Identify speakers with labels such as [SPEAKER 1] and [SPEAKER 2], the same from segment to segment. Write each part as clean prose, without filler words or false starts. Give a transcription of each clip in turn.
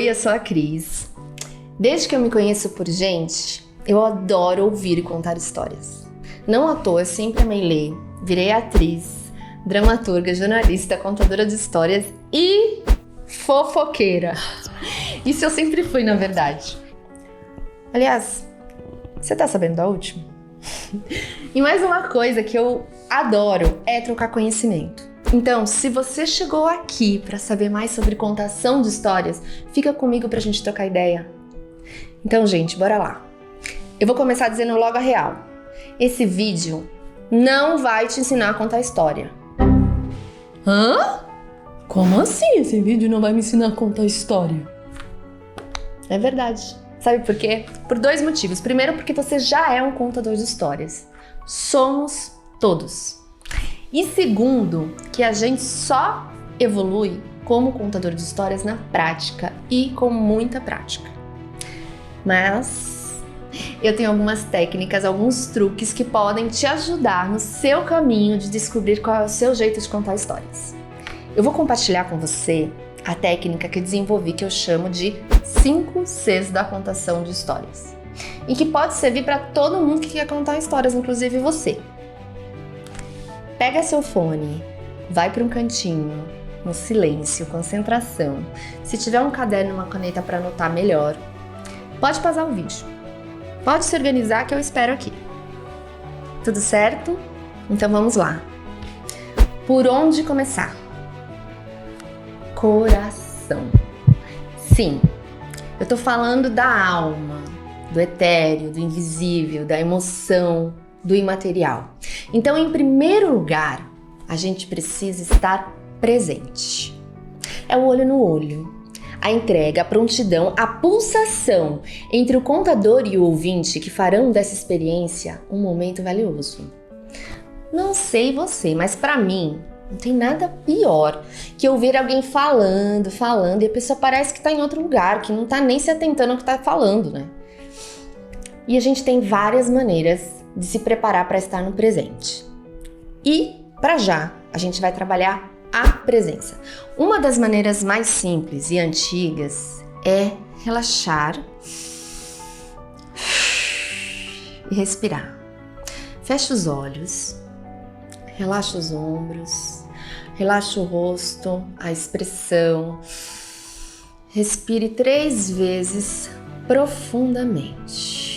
[SPEAKER 1] Oi, eu sou a Cris. Desde que eu me conheço por gente, eu adoro ouvir e contar histórias. Não à toa, eu sempre amei ler, virei atriz, dramaturga, jornalista, contadora de histórias e fofoqueira. Isso eu sempre fui, na verdade. Aliás, você tá sabendo da última? E mais uma coisa que eu adoro é trocar conhecimento. Então, se você chegou aqui para saber mais sobre contação de histórias, fica comigo pra gente trocar ideia. Então, gente, bora lá. Eu vou começar dizendo logo a real. Esse vídeo não vai te ensinar a contar história. Hã? Como assim esse vídeo não vai me ensinar a contar história? É verdade. Sabe por quê? Por dois motivos. Primeiro, porque você já é um contador de histórias. Somos todos. E segundo, que a gente só evolui como contador de histórias na prática e com muita prática. Mas eu tenho algumas técnicas, alguns truques que podem te ajudar no seu caminho de descobrir qual é o seu jeito de contar histórias. Eu vou compartilhar com você a técnica que eu desenvolvi, que eu chamo de 5 Cs da contação de histórias. E que pode servir para todo mundo que quer contar histórias, inclusive você. Pega seu fone, vai para um cantinho, no silêncio, concentração. Se tiver um caderno e uma caneta para anotar, melhor. Pode pausar o vídeo. Pode se organizar que eu espero aqui. Tudo certo? Então vamos lá. Por onde começar? Coração. Sim, eu tô falando da alma, do etéreo, do invisível, da emoção, do imaterial. Então, em primeiro lugar, a gente precisa estar presente. É o olho no olho, a entrega, a prontidão, a pulsação entre o contador e o ouvinte que farão dessa experiência um momento valioso. Não sei você, mas para mim, não tem nada pior que ouvir alguém falando e a pessoa parece que tá em outro lugar, que não tá nem se atentando ao que tá falando, né? E a gente tem várias maneiras de se preparar para estar no presente. E, para já, a gente vai trabalhar a presença. Uma das maneiras mais simples e antigas é relaxar e respirar. Fecha os olhos, relaxa os ombros, relaxa o rosto, a expressão. Respire 3 vezes profundamente.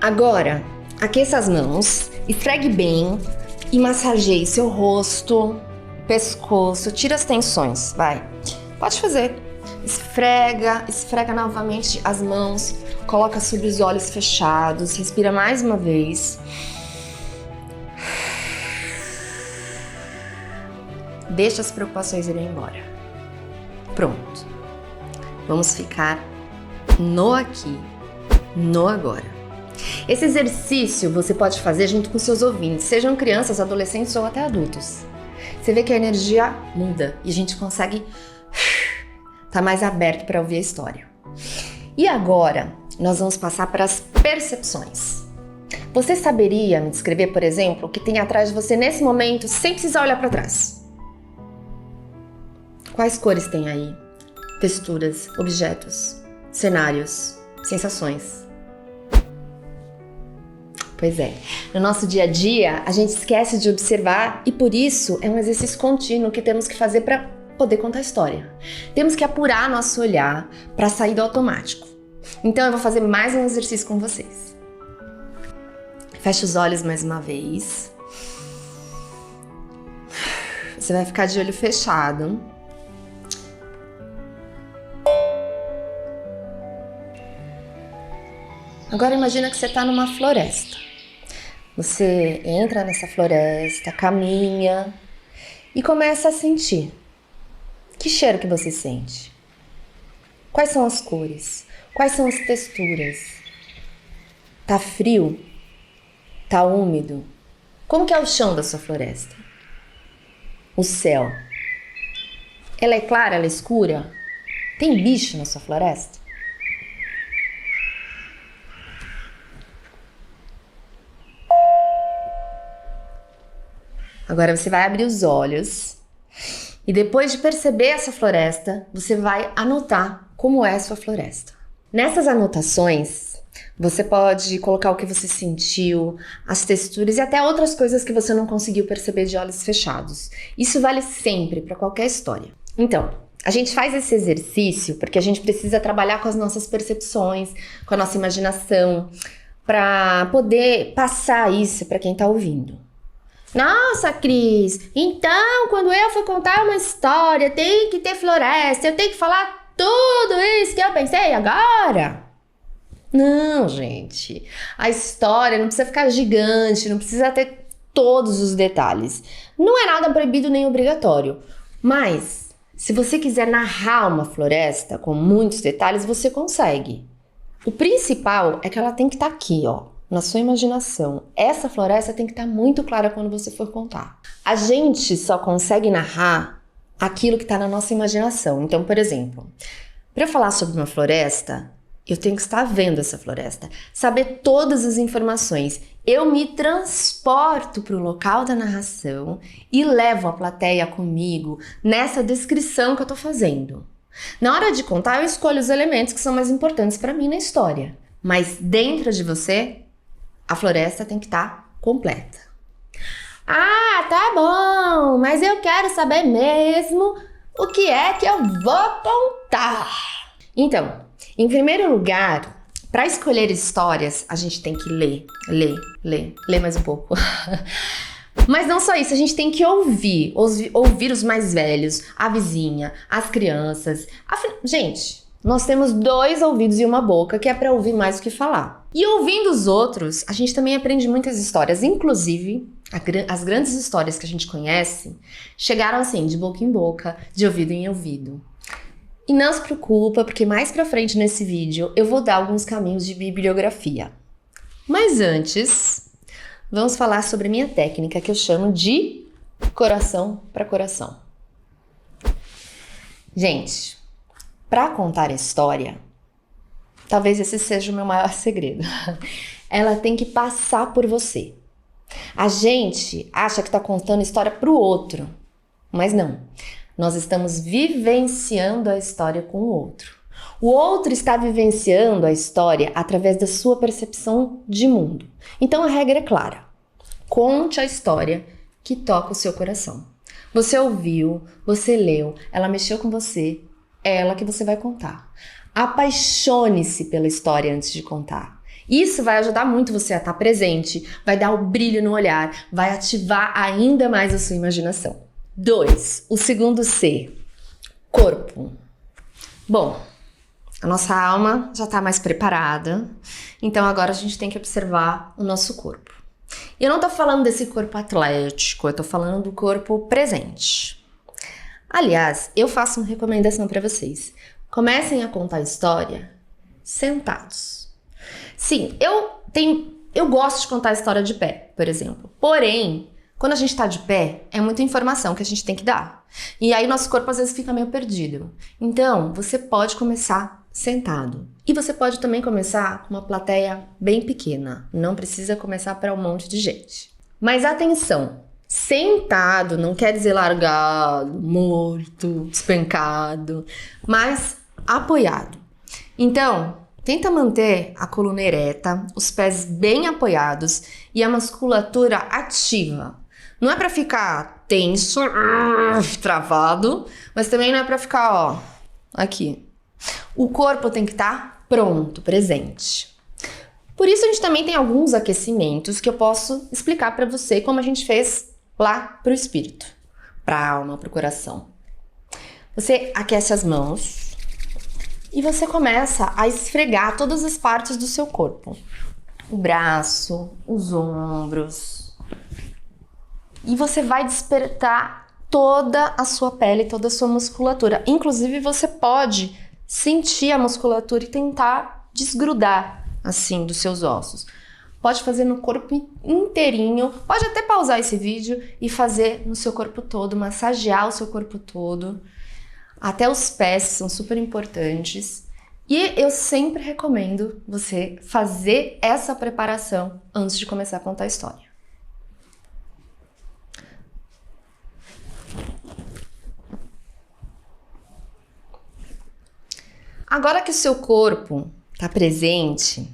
[SPEAKER 1] Agora, aqueça as mãos, esfregue bem e massageie seu rosto, pescoço, tira as tensões, vai. Pode fazer. Esfrega novamente as mãos, coloca sobre os olhos fechados, respira mais uma vez. Deixa as preocupações irem embora. Pronto. Vamos ficar no aqui, no agora. Esse exercício você pode fazer junto com seus ouvintes, sejam crianças, adolescentes ou até adultos. Você vê que a energia muda e a gente consegue estar mais aberto para ouvir a história. E agora, nós vamos passar para as percepções. Você saberia me descrever, por exemplo, o que tem atrás de você nesse momento, sem precisar olhar para trás? Quais cores tem aí? Texturas, objetos, cenários, sensações. Pois é, no nosso dia a dia a gente esquece de observar e por isso é um exercício contínuo que temos que fazer para poder contar a história. Temos que apurar nosso olhar para sair do automático. Então eu vou fazer mais um exercício com vocês. Feche os olhos mais uma vez. Você vai ficar de olho fechado. Agora imagina que você está numa floresta. Você entra nessa floresta, caminha e começa a sentir. Que cheiro que você sente? Quais são as cores? Quais são as texturas? Tá frio? Tá úmido? Como que é o chão da sua floresta? O céu? Ela é clara? Ela é escura? Tem bicho na sua floresta? Agora você vai abrir os olhos e depois de perceber essa floresta, você vai anotar como é a sua floresta. Nessas anotações, você pode colocar o que você sentiu, as texturas e até outras coisas que você não conseguiu perceber de olhos fechados. Isso vale sempre para qualquer história. Então, a gente faz esse exercício porque a gente precisa trabalhar com as nossas percepções, com a nossa imaginação, para poder passar isso para quem está ouvindo. Nossa, Cris, então quando eu for contar uma história, tem que ter floresta, eu tenho que falar tudo isso que eu pensei agora? Não, gente. A história não precisa ficar gigante, não precisa ter todos os detalhes. Não é nada proibido nem obrigatório. Mas, se você quiser narrar uma floresta com muitos detalhes, você consegue. O principal é que ela tem que estar aqui, ó, na sua imaginação. Essa floresta tem que estar muito clara quando você for contar. A gente só consegue narrar aquilo que está na nossa imaginação. Então, por exemplo, para eu falar sobre uma floresta, eu tenho que estar vendo essa floresta, saber todas as informações. Eu me transporto para o local da narração e levo a plateia comigo nessa descrição que eu estou fazendo. Na hora de contar, eu escolho os elementos que são mais importantes para mim na história. Mas dentro de você, a floresta tem que estar completa. Ah, tá bom, mas eu quero saber mesmo o que é que eu vou contar. Então, em primeiro lugar, para escolher histórias, a gente tem que ler mais um pouco. Mas não só isso, a gente tem que ouvir os mais velhos, a vizinha, as crianças. Gente, nós temos 2 ouvidos e uma boca, que é para ouvir mais do que falar. E ouvindo os outros, a gente também aprende muitas histórias. Inclusive, as grandes histórias que a gente conhece chegaram assim, de boca em boca, de ouvido em ouvido. E não se preocupa, porque mais pra frente nesse vídeo eu vou dar alguns caminhos de bibliografia. Mas antes, vamos falar sobre a minha técnica que eu chamo de coração para coração. Gente, para contar a história, talvez esse seja o meu maior segredo. Ela tem que passar por você. A gente acha que tá contando história pro outro, mas não. Nós estamos vivenciando a história com o outro. O outro está vivenciando a história através da sua percepção de mundo. Então a regra é clara. Conte a história que toca o seu coração. Você ouviu, você leu, ela mexeu com você, é ela que você vai contar. Apaixone-se pela história antes de contar. Isso vai ajudar muito você a estar presente, vai dar o brilho no olhar, vai ativar ainda mais a sua imaginação. 2. O segundo C. Corpo. Bom, a nossa alma já está mais preparada, então agora a gente tem que observar o nosso corpo. Eu não estou falando desse corpo atlético, eu estou falando do corpo presente. Aliás, eu faço uma recomendação para vocês. Comecem a contar a história sentados. Sim, eu gosto de contar a história de pé, por exemplo. Porém, quando a gente tá de pé, é muita informação que a gente tem que dar. E aí nosso corpo às vezes fica meio perdido. Então, você pode começar sentado. E você pode também começar com uma plateia bem pequena. Não precisa começar para um monte de gente. Mas atenção, sentado não quer dizer largado, morto, despencado, mas apoiado. Então, tenta manter a coluna ereta, os pés bem apoiados e a musculatura ativa. Não é pra ficar tenso, travado, mas também não é pra ficar, ó, aqui. O corpo tem que estar pronto, presente. Por isso a gente também tem alguns aquecimentos que eu posso explicar pra você como a gente fez lá pro espírito, pra alma, pro coração. Você aquece as mãos e você começa a esfregar todas as partes do seu corpo. O braço, os ombros. E você vai despertar toda a sua pele, toda a sua musculatura. Inclusive, você pode sentir a musculatura e tentar desgrudar, assim, dos seus ossos. Pode fazer no corpo inteirinho. Pode até pausar esse vídeo e fazer no seu corpo todo, massagear o seu corpo todo. Até os pés são super importantes. E eu sempre recomendo você fazer essa preparação antes de começar a contar a história. Agora que o seu corpo está presente,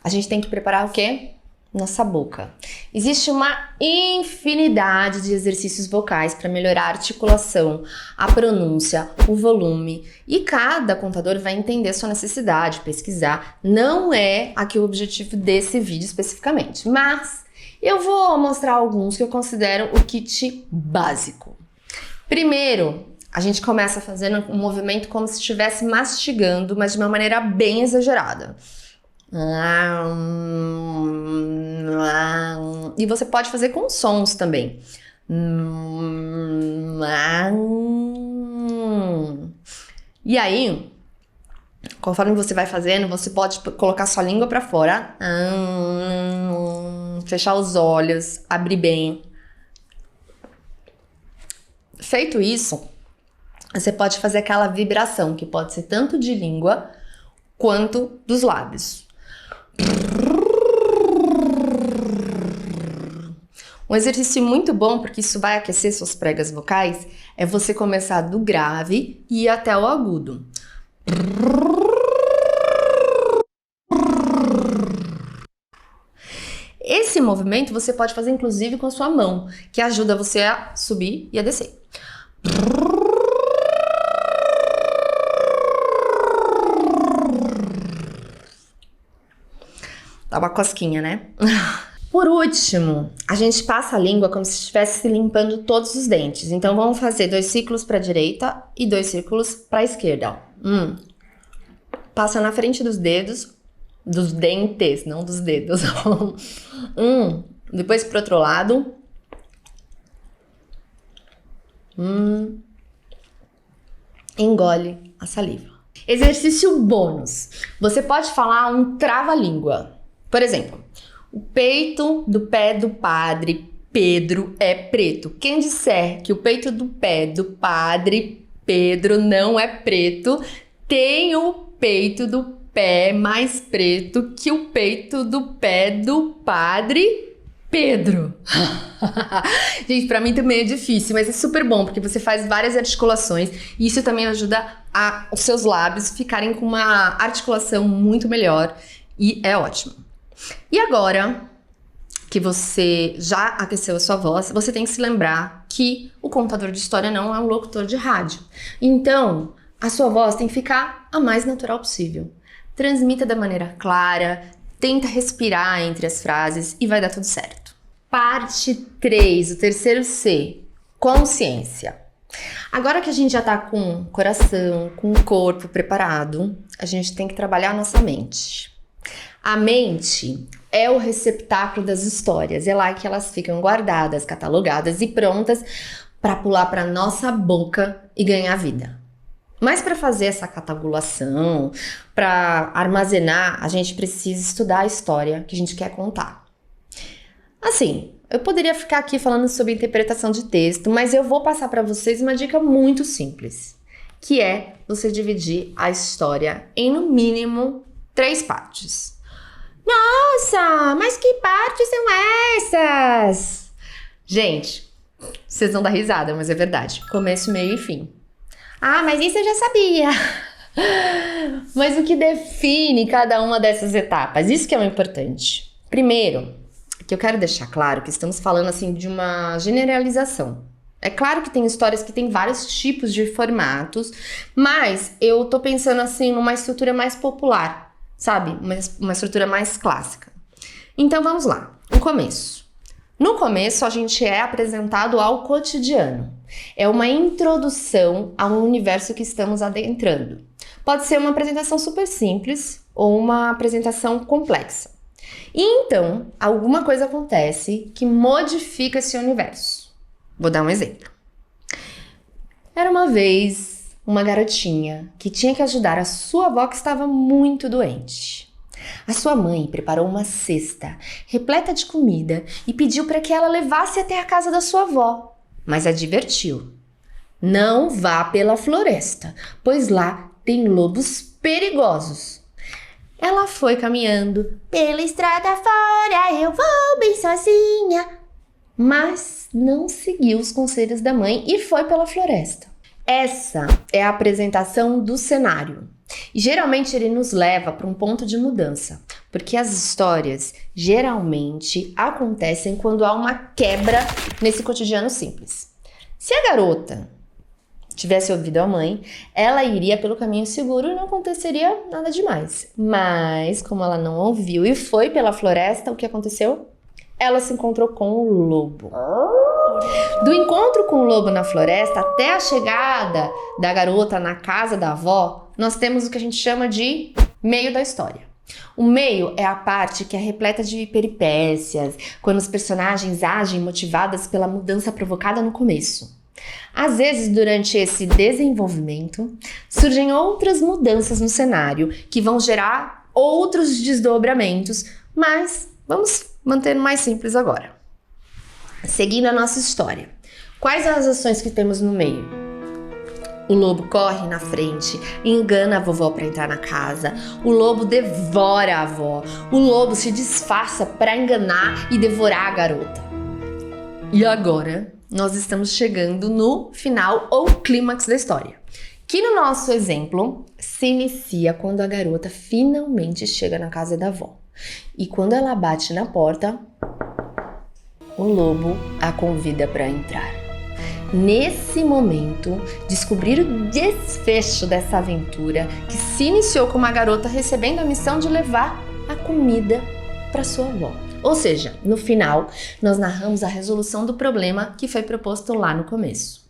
[SPEAKER 1] a gente tem que preparar o quê? Nossa boca. Existe uma infinidade de exercícios vocais para melhorar a articulação, a pronúncia, o volume. E cada contador vai entender a sua necessidade, pesquisar. Não é aqui o objetivo desse vídeo especificamente, mas eu vou mostrar alguns que eu considero o kit básico. Primeiro, a gente começa fazendo um movimento como se estivesse mastigando, mas de uma maneira bem exagerada. E você pode fazer com sons também. E aí, conforme você vai fazendo, você pode colocar sua língua para fora, fechar os olhos, abrir bem. Feito isso, você pode fazer aquela vibração, que pode ser tanto de língua quanto dos lábios. Um exercício muito bom, porque isso vai aquecer suas pregas vocais, é você começar do grave e ir até o agudo. Esse movimento você pode fazer inclusive com a sua mão, que ajuda você a subir e a descer. Dá uma cosquinha, né? Por último, a gente passa a língua como se estivesse limpando todos os dentes. Então, vamos fazer 2 círculos para a direita e 2 círculos para a esquerda. Passa na frente dos dedos, dos dentes, não dos dedos. Depois para o outro lado. Engole a saliva. Exercício bônus. Você pode falar um trava-língua. Por exemplo, o peito do pé do padre Pedro é preto. Quem disser que o peito do pé do padre Pedro não é preto, tem o peito do pé mais preto que o peito do pé do padre Pedro. Gente, pra mim também é difícil, mas é super bom, porque você faz várias articulações e isso também ajuda os seus lábios ficarem com uma articulação muito melhor e é ótimo. E agora que você já aqueceu a sua voz, você tem que se lembrar que o contador de história não é um locutor de rádio. Então, a sua voz tem que ficar a mais natural possível. Transmita da maneira clara, tenta respirar entre as frases e vai dar tudo certo. Parte 3, o terceiro C, consciência. Agora que a gente já tá com o coração, com o corpo preparado, a gente tem que trabalhar a nossa mente. A mente é o receptáculo das histórias, é lá que elas ficam guardadas, catalogadas e prontas para pular para nossa boca e ganhar vida. Mas para fazer essa catabulação, para armazenar, a gente precisa estudar a história que a gente quer contar. Assim, eu poderia ficar aqui falando sobre interpretação de texto, mas eu vou passar para vocês uma dica muito simples, que é você dividir a história em no mínimo 3 partes. Nossa, mas que partes são essas? Gente, vocês vão dar risada, mas é verdade. Começo, meio e fim. Ah, mas isso eu já sabia. Mas o que define cada uma dessas etapas? Isso que é o importante. Primeiro, que eu quero deixar claro que estamos falando assim de uma generalização. É claro que tem histórias que tem vários tipos de formatos, mas eu tô pensando assim numa estrutura mais popular, sabe? Uma estrutura mais clássica. Então vamos lá. O começo. No começo a gente é apresentado ao cotidiano. É uma introdução ao universo que estamos adentrando. Pode ser uma apresentação super simples ou uma apresentação complexa. E então, alguma coisa acontece que modifica esse universo. Vou dar um exemplo. Era uma vez uma garotinha que tinha que ajudar a sua avó que estava muito doente. A sua mãe preparou uma cesta repleta de comida e pediu para que ela levasse até a casa da sua avó, mas advertiu: não vá pela floresta, pois lá tem lobos perigosos. Ela foi caminhando pela estrada fora, eu vou bem sozinha, mas não seguiu os conselhos da mãe e foi pela floresta. Essa é a apresentação do cenário. E geralmente ele nos leva para um ponto de mudança, porque as histórias geralmente acontecem quando há uma quebra nesse cotidiano simples. Se a garota tivesse ouvido a mãe, ela iria pelo caminho seguro e não aconteceria nada demais. Mas, como ela não ouviu e foi pela floresta, o que aconteceu? Ela se encontrou com o lobo. Do encontro com o lobo na floresta até a chegada da garota na casa da avó, nós temos o que a gente chama de meio da história. O meio é a parte que é repleta de peripécias, quando os personagens agem motivadas pela mudança provocada no começo. Às vezes, durante esse desenvolvimento, surgem outras mudanças no cenário que vão gerar outros desdobramentos, mas vamos manter mais simples agora. Seguindo a nossa história, quais são as ações que temos no meio? O lobo corre na frente, engana a vovó para entrar na casa. O lobo devora a avó. O lobo se disfarça para enganar e devorar a garota. E agora, nós estamos chegando no final ou clímax da história, que no nosso exemplo se inicia quando a garota finalmente chega na casa da avó. E quando ela bate na porta, o lobo a convida para entrar. Nesse momento, descobrir o desfecho dessa aventura que se iniciou com uma garota recebendo a missão de levar a comida para sua avó. Ou seja, no final, nós narramos a resolução do problema que foi proposto lá no começo.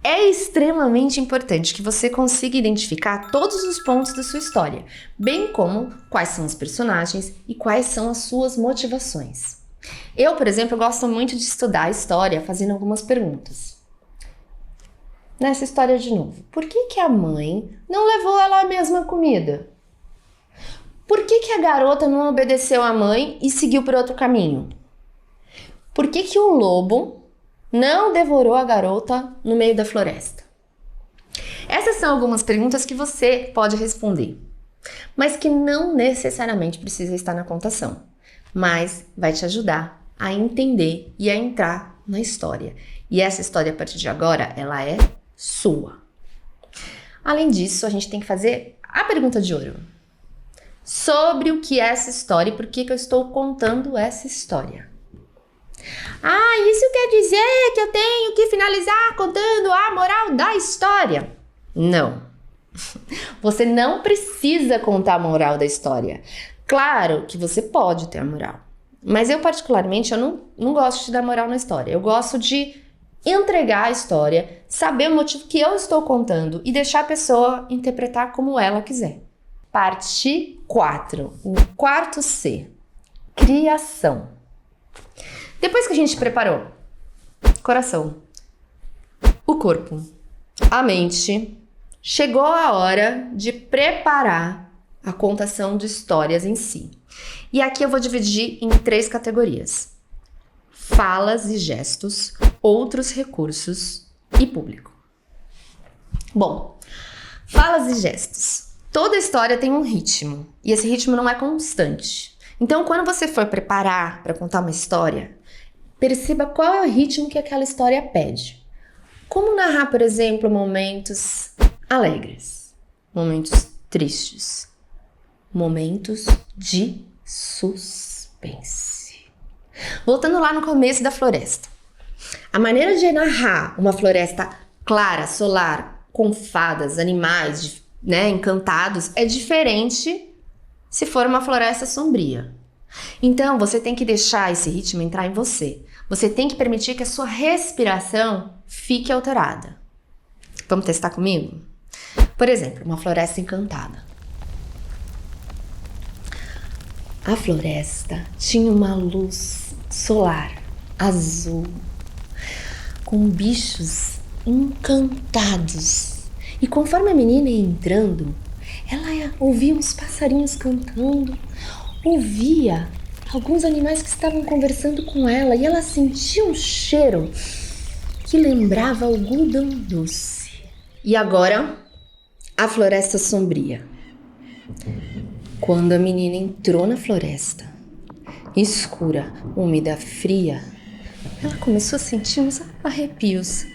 [SPEAKER 1] É extremamente importante que você consiga identificar todos os pontos da sua história, bem como quais são os personagens e quais são as suas motivações. Eu, por exemplo, gosto muito de estudar a história fazendo algumas perguntas. Nessa história de novo, por que a mãe não levou ela a mesma comida? Por que a garota não obedeceu à mãe e seguiu por outro caminho? Por que o lobo não devorou a garota no meio da floresta? Essas são algumas perguntas que você pode responder, mas que não necessariamente precisa estar na contação, mas vai te ajudar a entender e a entrar na história. E essa história, a partir de agora, ela é sua. Além disso, a gente tem que fazer a pergunta de ouro. Sobre o que é essa história e por que eu estou contando essa história. Isso quer dizer que eu tenho que finalizar contando a moral da história? Não. Você não precisa contar a moral da história. Claro que você pode ter a moral. Mas eu, particularmente, eu não gosto de dar moral na história. Eu gosto de entregar a história, saber o motivo que eu estou contando e deixar a pessoa interpretar como ela quiser. Parte 4, o quarto C, criação. Depois que a gente preparou coração, o corpo, a mente, chegou a hora de preparar a contação de histórias em si. E aqui eu vou dividir em 3 categorias: falas e gestos, outros recursos e público. Bom, falas e gestos. Toda história tem um ritmo, e esse ritmo não é constante. Então, quando você for preparar para contar uma história, perceba qual é o ritmo que aquela história pede. Como narrar, por exemplo, momentos alegres, momentos tristes, momentos de suspense. Voltando lá no começo da floresta. A maneira de narrar uma floresta clara, solar, com fadas, animais, encantados, é diferente se for uma floresta sombria. Então, você tem que deixar esse ritmo entrar em você. Você tem que permitir que a sua respiração fique alterada. Vamos testar comigo? Por exemplo, uma floresta encantada. A floresta tinha uma luz solar azul, com bichos encantados. E conforme a menina ia entrando, ela ouvia uns passarinhos cantando, ouvia alguns animais que estavam conversando com ela e ela sentia um cheiro que lembrava algodão doce. E agora, a floresta sombria. Quando a menina entrou na floresta, escura, úmida, fria, ela começou a sentir uns arrepios.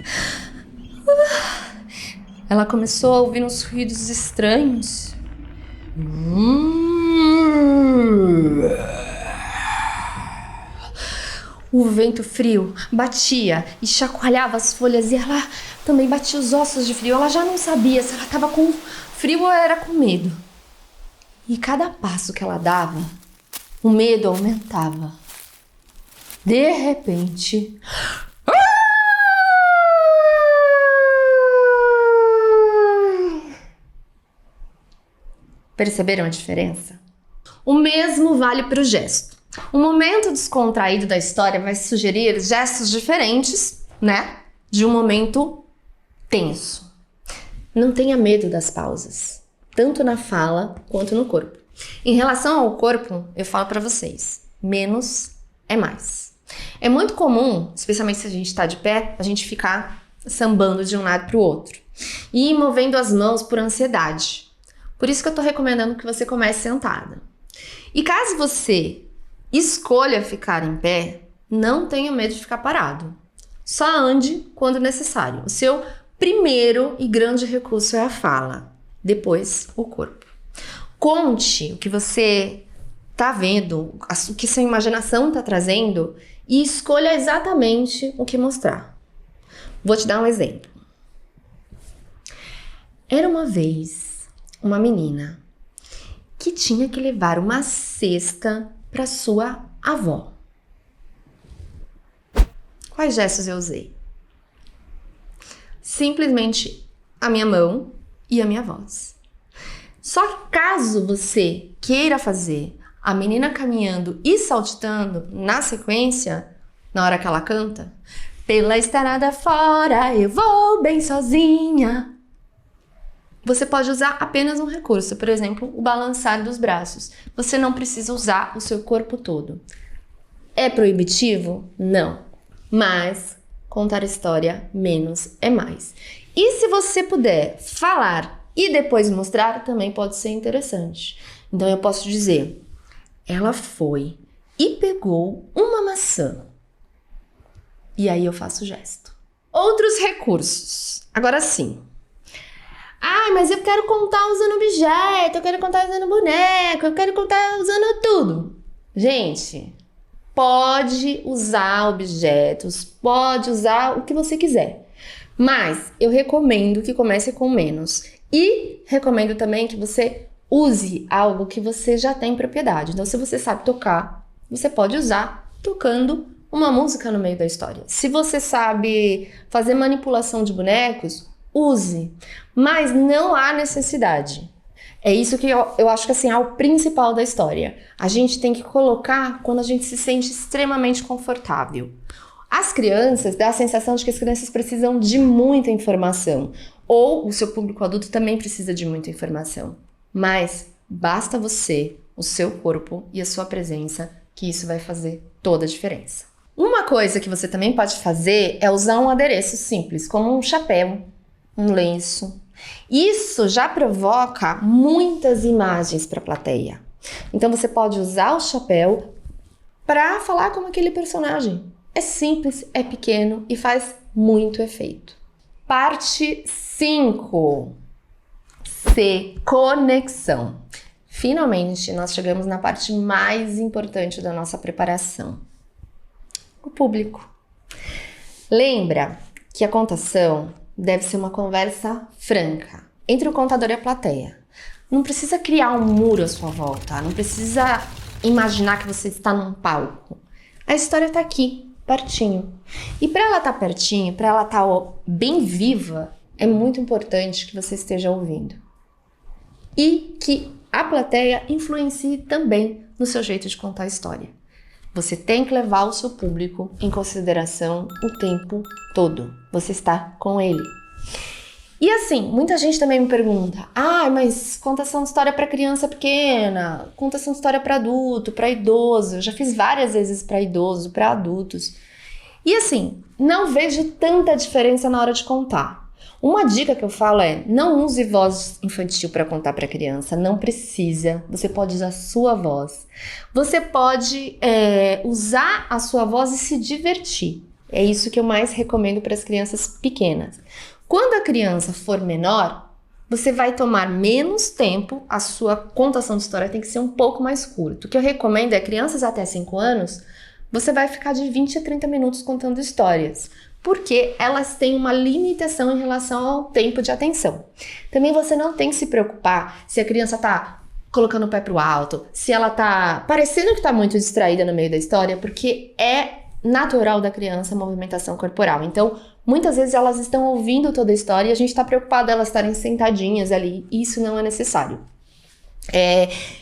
[SPEAKER 1] ela começou a ouvir uns ruídos estranhos. O vento frio batia e chacoalhava as folhas e ela também batia os ossos de frio. Ela já não sabia se ela estava com frio ou era com medo. E cada passo que ela dava, o medo aumentava. De repente... Perceberam a diferença? O mesmo vale para o gesto. O momento descontraído da história vai sugerir gestos diferentes, né? De um momento tenso. Não tenha medo das pausas, tanto na fala quanto no corpo. Em relação ao corpo, eu falo para vocês, menos é mais. É muito comum, especialmente se a gente está de pé, a gente ficar sambando de um lado para o outro e movendo as mãos por ansiedade. Por isso que eu tô recomendando que você comece sentada. E caso você escolha ficar em pé, não tenha medo de ficar parado. Só ande quando necessário. O seu primeiro e grande recurso é a fala, depois o corpo. Conte o que você tá vendo, o que sua imaginação tá trazendo e escolha exatamente o que mostrar. Vou te dar um exemplo. Era uma vez uma menina que tinha que levar uma cesta para sua avó. Quais gestos eu usei? Simplesmente a minha mão e a minha voz. Só que caso você queira fazer a menina caminhando e saltitando na sequência, na hora que ela canta, pela estrada fora eu vou bem sozinha, você pode usar apenas um recurso, por exemplo, o balançar dos braços. Você não precisa usar o seu corpo todo. É proibitivo? Não. Mas contar história menos é mais. E se você puder falar e depois mostrar, também pode ser interessante. Então eu posso dizer, ela foi e pegou uma maçã. E aí eu faço o gesto. Outros recursos. Agora sim. Ah, mas eu quero contar usando objeto, eu quero contar usando boneco, eu quero contar usando tudo. Gente, pode usar objetos, pode usar o que você quiser. Mas eu recomendo que comece com menos. E recomendo também que você use algo que você já tem propriedade. Então, se você sabe tocar, você pode usar tocando uma música no meio da história. Se você sabe fazer manipulação de bonecos, use, mas não há necessidade. É isso que eu acho que assim, é o principal da história. A gente tem que colocar quando a gente se sente extremamente confortável. As crianças, dá a sensação de que as crianças precisam de muita informação, ou o seu público adulto também precisa de muita informação. Mas basta você, o seu corpo e a sua presença, que isso vai fazer toda a diferença. Uma coisa que você também pode fazer é usar um adereço simples, como um chapéu, um lenço. Isso já provoca muitas imagens para a plateia. Então você pode usar o chapéu para falar como aquele personagem. É simples, é pequeno e faz muito efeito. Parte 5. C. Conexão. Finalmente, nós chegamos na parte mais importante da nossa preparação. O público. Lembra que a contação deve ser uma conversa franca entre o contador e a plateia. Não precisa criar um muro à sua volta, não precisa imaginar que você está num palco. A história está aqui, pertinho. E para ela estar pertinho, para ela estar bem viva, é muito importante que você esteja ouvindo. E que a plateia influencie também no seu jeito de contar a história. Você tem que levar o seu público em consideração o tempo todo. Você está com ele. E assim, muita gente também me pergunta: mas contação de história para criança pequena, contação de história para adulto, para idoso. Eu já fiz várias vezes para idoso, para adultos. E assim, não vejo tanta diferença na hora de contar. Uma dica que eu falo é: não use voz infantil para contar para criança, não precisa. Você pode usar a sua voz. Você pode usar a sua voz e se divertir. É isso que eu mais recomendo para as crianças pequenas. Quando a criança for menor, você vai tomar menos tempo, a sua contação de história tem que ser um pouco mais curta. O que eu recomendo é crianças até 5 anos, você vai ficar de 20 a 30 minutos contando histórias, porque elas têm uma limitação em relação ao tempo de atenção. Também você não tem que se preocupar se a criança tá colocando o pé pro alto, se ela tá parecendo que tá muito distraída no meio da história, porque é natural da criança a movimentação corporal. Então, muitas vezes elas estão ouvindo toda a história e a gente está preocupado elas estarem sentadinhas ali. Isso não é necessário.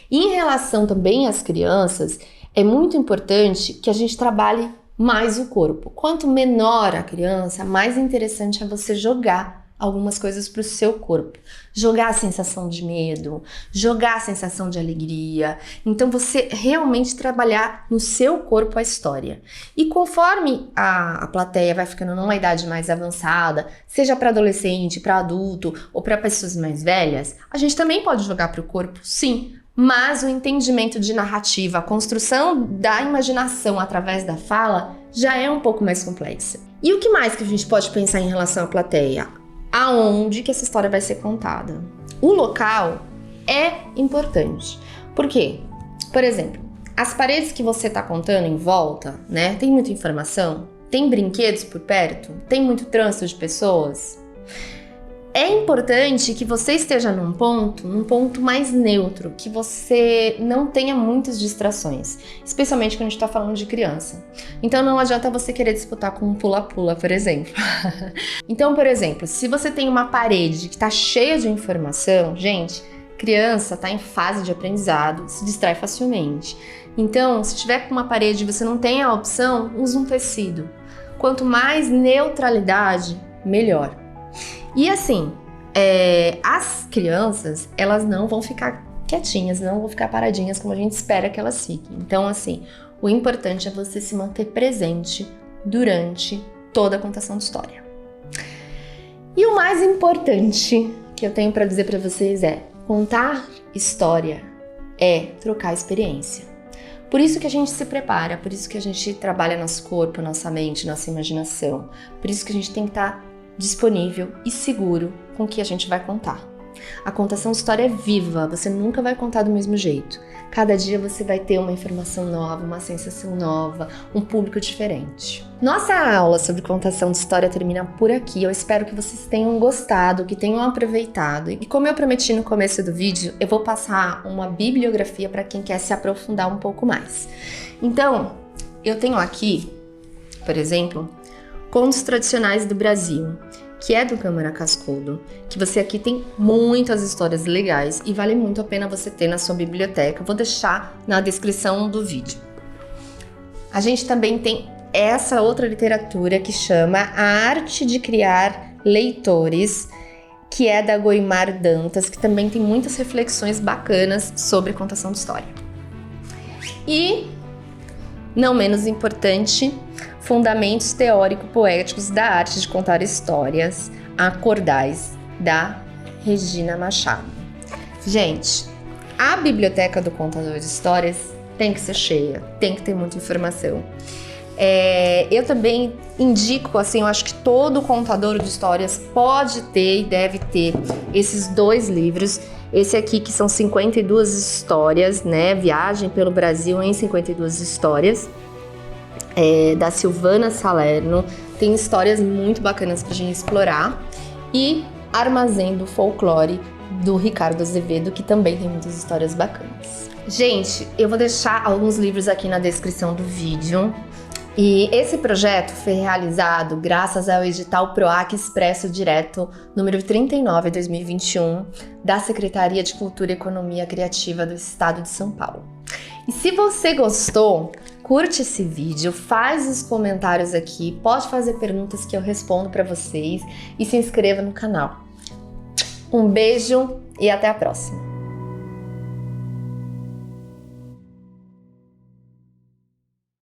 [SPEAKER 1] Em relação também às crianças, é muito importante que a gente trabalhe mais o corpo. Quanto menor a criança, mais interessante é você jogar algumas coisas para o seu corpo. Jogar a sensação de medo, jogar a sensação de alegria. Então você realmente trabalhar no seu corpo a história. E conforme a plateia vai ficando numa idade mais avançada, seja para adolescente, para adulto ou para pessoas mais velhas, a gente também pode jogar para o corpo, sim. Mas o entendimento de narrativa, a construção da imaginação através da fala já é um pouco mais complexa. E o que mais que a gente pode pensar em relação à plateia? Aonde que essa história vai ser contada? O local é importante. Por quê? Por exemplo, as paredes que você está contando em volta, né? Tem muita informação? Tem brinquedos por perto? Tem muito trânsito de pessoas? É importante que você esteja num ponto mais neutro, que você não tenha muitas distrações, especialmente quando a gente está falando de criança. Então não adianta você querer disputar com um pula-pula, por exemplo. Então, por exemplo, se você tem uma parede que está cheia de informação, gente, criança está em fase de aprendizado, se distrai facilmente. Então, se tiver com uma parede e você não tem a opção, use um tecido. Quanto mais neutralidade, melhor. E assim, as crianças, elas não vão ficar quietinhas, não vão ficar paradinhas como a gente espera que elas fiquem. Então, assim, o importante é você se manter presente durante toda a contação de história. E o mais importante que eu tenho para dizer para vocês é: contar história é trocar experiência. Por isso que a gente se prepara, por isso que a gente trabalha nosso corpo, nossa mente, nossa imaginação. Por isso que a gente tem que estar disponível e seguro com o que a gente vai contar. A contação de história é viva, você nunca vai contar do mesmo jeito. Cada dia você vai ter uma informação nova, uma sensação nova, um público diferente. Nossa aula sobre contação de história termina por aqui. Eu espero que vocês tenham gostado, que tenham aproveitado. E como eu prometi no começo do vídeo, eu vou passar uma bibliografia para quem quer se aprofundar um pouco mais. Então, eu tenho aqui, por exemplo, Contos Tradicionais do Brasil, que é do Câmara Cascudo, que você aqui tem muitas histórias legais e vale muito a pena você ter na sua biblioteca. Vou deixar na descrição do vídeo. A gente também tem essa outra literatura que chama A Arte de Criar Leitores, que é da Goimar Dantas, que também tem muitas reflexões bacanas sobre contação de história. E, não menos importante, Fundamentos Teórico-Poéticos da Arte de Contar Histórias, Acordais, da Regina Machado. Gente, a biblioteca do contador de histórias tem que ser cheia, tem que ter muita informação. Eu também indico, assim, eu acho que todo contador de histórias pode ter e deve ter esses 2 livros. Esse aqui que são 52 histórias, né? Viagem pelo Brasil em 52 histórias. Da Silvana Salerno, tem histórias muito bacanas pra gente explorar, e Armazém do Folclore, do Ricardo Azevedo, que também tem muitas histórias bacanas. Gente, eu vou deixar alguns livros aqui na descrição do vídeo, e esse projeto foi realizado graças ao edital PROAC Expresso Direto número 39/2021 da Secretaria de Cultura e Economia Criativa do Estado de São Paulo. E se você gostou, curte esse vídeo, faz os comentários aqui, pode fazer perguntas que eu respondo para vocês e se inscreva no canal. Um beijo e até a próxima!